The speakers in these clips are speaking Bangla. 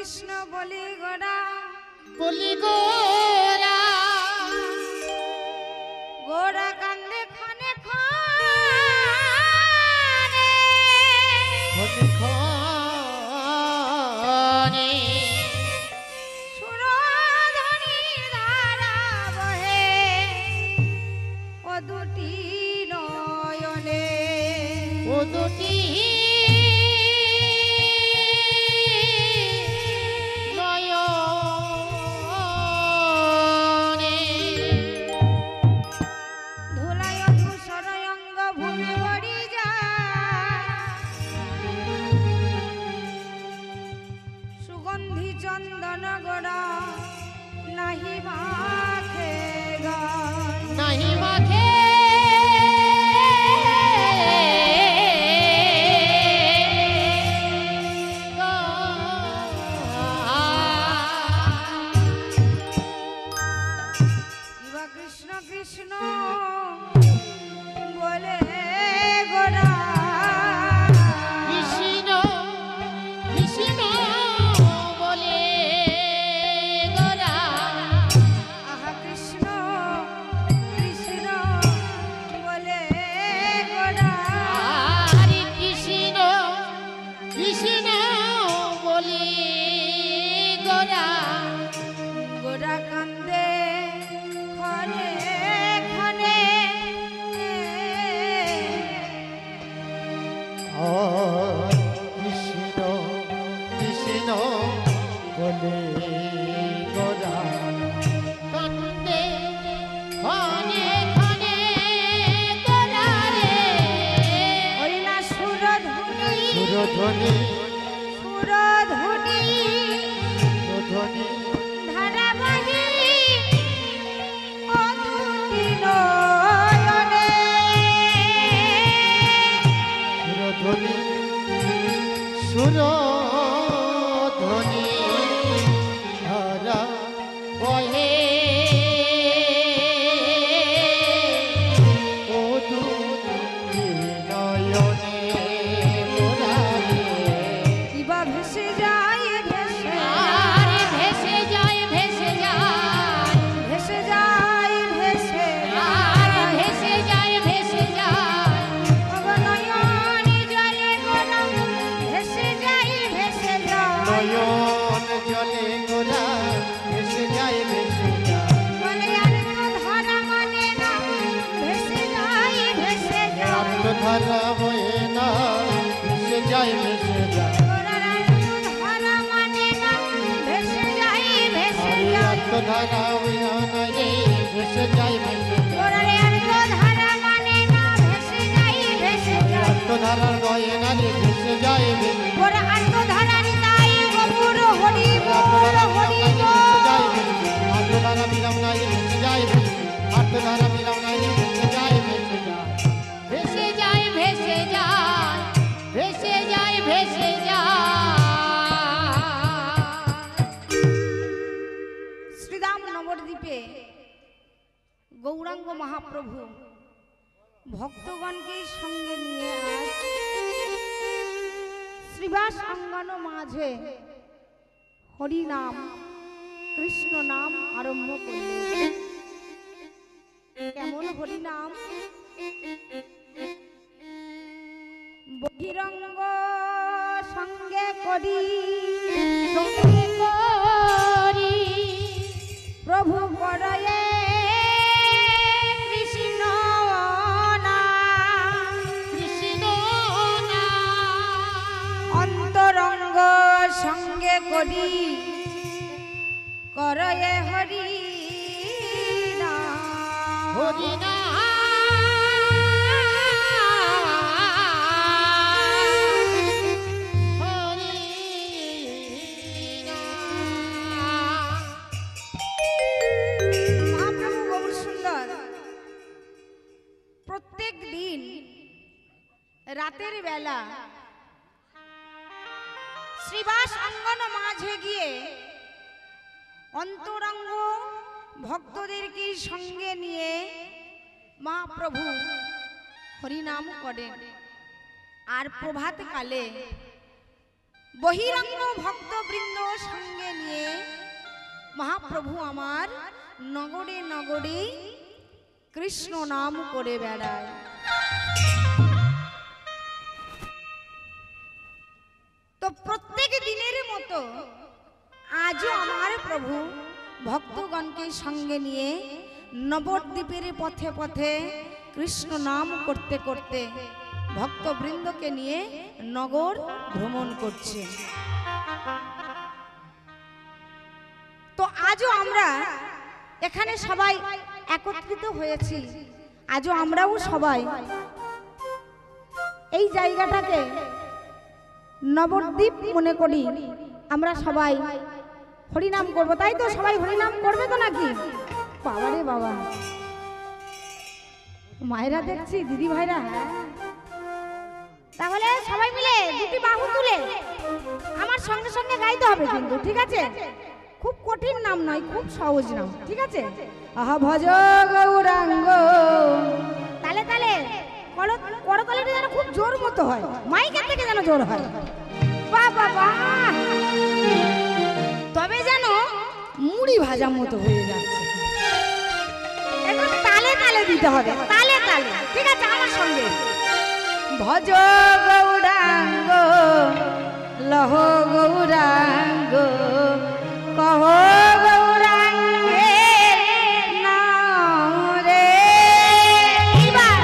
কৃষ্ণ বলি গোরা বলি গোরা গোরা কান্দে খানে খানে খনে খনে সুরধনী ধারা বহে ও দুটি নয়নে ও দুটি চন্দন গোড়া নাহি মাখে নাহি মাখে কৃষ্ণ কৃষ্ণ বলে গোড়া কৃষ্ণ কৃষ্ণ বলে গোরা আহা কৃষ্ণ কৃষ্ণ বলে গোড়া হরে কৃষ্ণ কৃষ্ণ বলে গোরা গোড়া কান্দে খনে খনে কৃষ্ণ কৃষ্ণ বলে গোরা কান্দে খনে খনে গোরা রে হরিনা সুরধুনি সুরধ্বনি সুরধুনি সুরধ্বনি ধারাবাহি ও দুটি নয়নে সুরধ্বনি সুরধ্বনি ধারা বহে ও দুটি নয়নে গোরা রে কিবা ভেসে যায় ভেসে আরে ভেসে যায় ভেসে যায় ভেসে যায় ভেসে আরে ভেসে যায় ভেসে যায় নয়নে জলে গোরা ভেসে যায় ভেসে যায় নয়ন জলে গোরা ভেসে যায় ভেসে যায় বলে আর তো ধরা মানে না ভেসে যায় ভেসে যায় আত্মধারা বয়ে না ভেসে যায় ভেসে যায় গোরার আর তো ধরা মানে না ভেসে যায় ভেসে আরে যায় আত্মধারা বয়ে না রে ভেসে যায় ভেসে যায় গোরার আর তো ধরা মানে না ভেসে যায় ভেসে যায় আত্মধারার বয়ে না রে ভেসে যায় ভেসে যায় গোরা আর তো ধরা নিতাই গপুর হরি বল হরি বল আত্মধারা বিরাম নাই ভেসে যায় ভেসে আত্মধারা বিরাম নাই ভেসে যায় ভেসে যায় ভেসে যায় ভেসে যায় ভেসে যায় ভেসে যায় শ্রীরাম নবদ্বীপে গৌরাঙ্গ মহাপ্রভু ভক্তগণকে সঙ্গে নিয়ে আজ শ্রীবাস অঙ্গন মাঝে হরি নাম কৃষ্ণ নাম আরম্ভ করলেন। কেমন হরি নাম? বহিরঙ্গ সঙ্গে করি সঙ্গে করি প্রভু করয়ে কৃষ্ণ নাম কৃষ্ণ নাম অন্তরঙ্গ সঙ্গে করি করয়ে হরি নাম হরি নাম হরি নাম মহাপ্রভু গৌর সুন্দর প্রত্যেক দিন রাতের বেলা শ্রীবাস অঙ্গন মাঝে গিয়ে অন্তরঙ্গ ভক্তদেরকে সঙ্গে নিয়ে মহাপ্রভু হরিনাম করেন। আর প্রভাত কালে বহিরঙ্গ ভক্তবৃন্দ সঙ্গে মহাপ্রভু আমার নগরে নগরে কৃষ্ণ নাম করে বেড়ায়। তো প্রত্যেক দিনের মতো আজও আমার প্রভু ভক্তগণকে সঙ্গে নিয়ে নবদ্বীপের পথে পথে কৃষ্ণ নাম করতে করতে ভক্তবৃন্দকে নিয়ে নগর ভ্রমণ করছে। তো আজও আমরা এখানে সবাই একত্রিত হয়েছি, আজও আমরাও সবাই এই জায়গাটাকে নবদ্বীপ মনে করি। আমরা সবাই হরিনাম করবো, তাই তো? সবাই হরিনাম করবে তো নাকি? বাবারে বাবা, মায়েরা দেখছি, দিদি ভাইরা। তাহলে সবাই মিলে দুটি বাহু তুলে আমার সঙ্গে সঙ্গে গাইতে হবে কিন্তু, ঠিক আছে? খুব কঠিন নাম নয়, খুব সহজ নাম, ঠিক আছে? আহা ভজ গৌরাঙ্গ। তালে তালে করতালিটা যেন খুব জোর মতো হয়, মাইকের থেকে যেন জোর হয়। বাহ বাহ বাহ, তবে যেন মুড়ি ভাজা মতো হয়ে যাচ্ছে। একটু তালে তালে দিতে হবে, তালে তালে, ঠিক আছে? আমার সঙ্গে ভজ গৌরাঙ্গ লহ গৌরাঙ্গ কহ গৌরাঙ্গে নাম রে। এইবার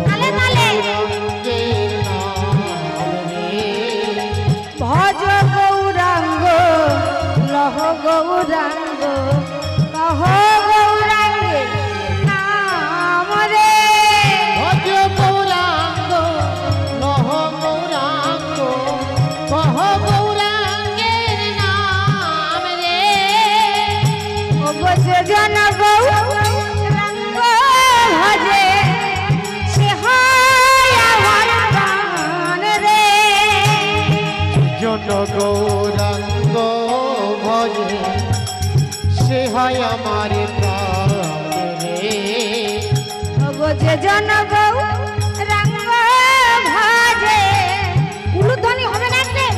তালে তালে ভজ গৌরাঙ্গ লহ গৌরাঙ্গ কহ গৌরাঙ্গে নাম রে। ভজ গৌরাঙ্গ লহ গৌরাঙ্গ কহ গৌরাঙ্গের নাম রে। ও বসে জন গৌরাঙ্গ ভজে সে হয় আমার প্রাণ রে। জন গৌরাঙ্গ ভজে সে হয় আমার প্রাণ রে। যে জন গৌরাঙ্গ ভজে, উলুধ্বনি হবে না রে?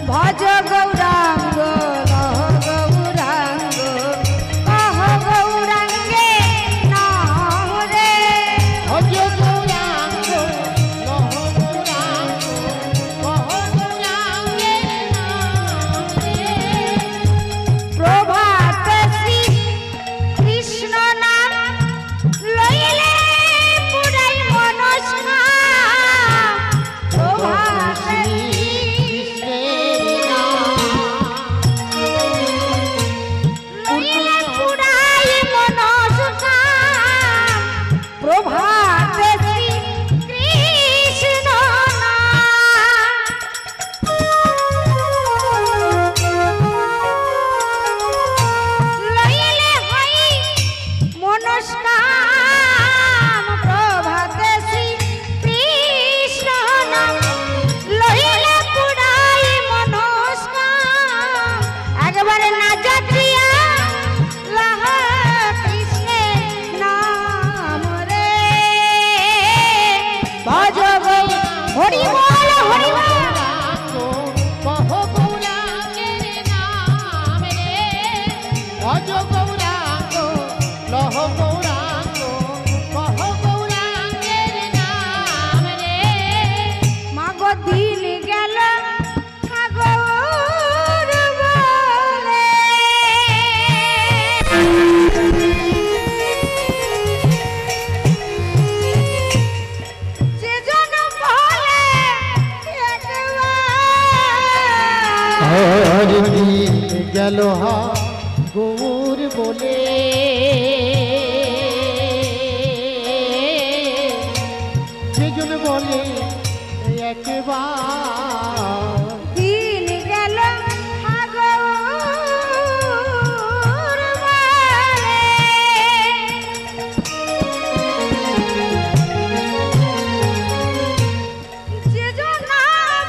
ভজ গৌরাঙ্গ লহ গৌরাঙ্গ কহ গৌরাঙ্গে নাম রে। ভজ গৌরাঙ্গ লহ গৌরাঙ্গ কহ গৌরাঙ্গের নাম রে। প্রভাত শ্রী কৃষ্ণ নাম লইলে পুরাই মনস্কাম। প্রভাত লইলে পুরাই মনস্কাম। প্রভাত শ্রী কৃষ্ণ লইলে হই মনস্কাম। প্রভাতে শ্রী কৃষ্ণ নাম লইলে পুরাই মনস্কাম। একবারে না যাত্রিয়া লহ কৃষ্ণের নাম রে। ভজ হরি বল হরি বল। কহ গৌরাঙ্গের নাম রে। ভজ গৌরাঙ্গ লহ গৌরাঙ্গ কহ গৌরাঙ্গের নাম রে। মাগো দিন গেল সাগর বলে, যে জন বলে একবার। আর দিন গেল হা গৌর বলে, সেজন বলে একবার। দিন গেল সাগর বলে, যে জন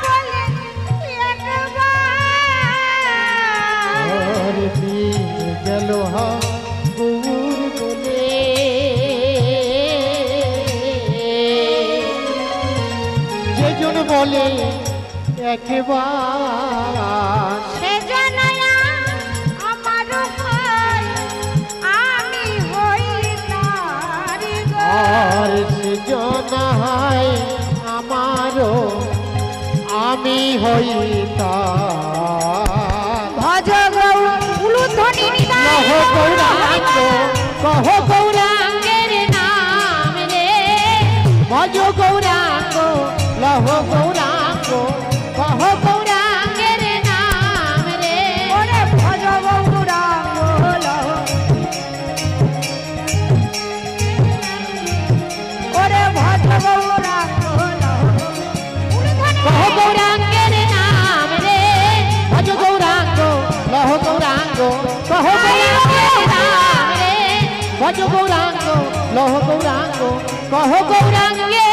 বলে একবার। আর দিন গেল হা গৌর বলে একবার সেজন্য আমার হয় আমি হই তারি গো আর সেজন্য হয় আমারও আমি হই তার ভজ গৌ উলুধ্বনি নিদায় লহ গৌরাঙ্গ কহ গৌরাঙ্গের নাম রে ভজ গৌরাঙ্গ লহ গৌরাঙ্গ কহ গৌরাঙ্গের নাম রে ওরে ভজ গৌরাঙ্গ লহ ওরে ভজ গৌরাঙ্গ লহ উলুধ্বনি কহ গৌরাঙ্গের নাম রে ভজ গৌরাঙ্গ লহ গৌরাঙ্গ কহ গৌরাঙ্গের নাম রে ভজ গৌরাঙ্গ লহ গৌরাঙ্গ কহ গৌরাঙ্গের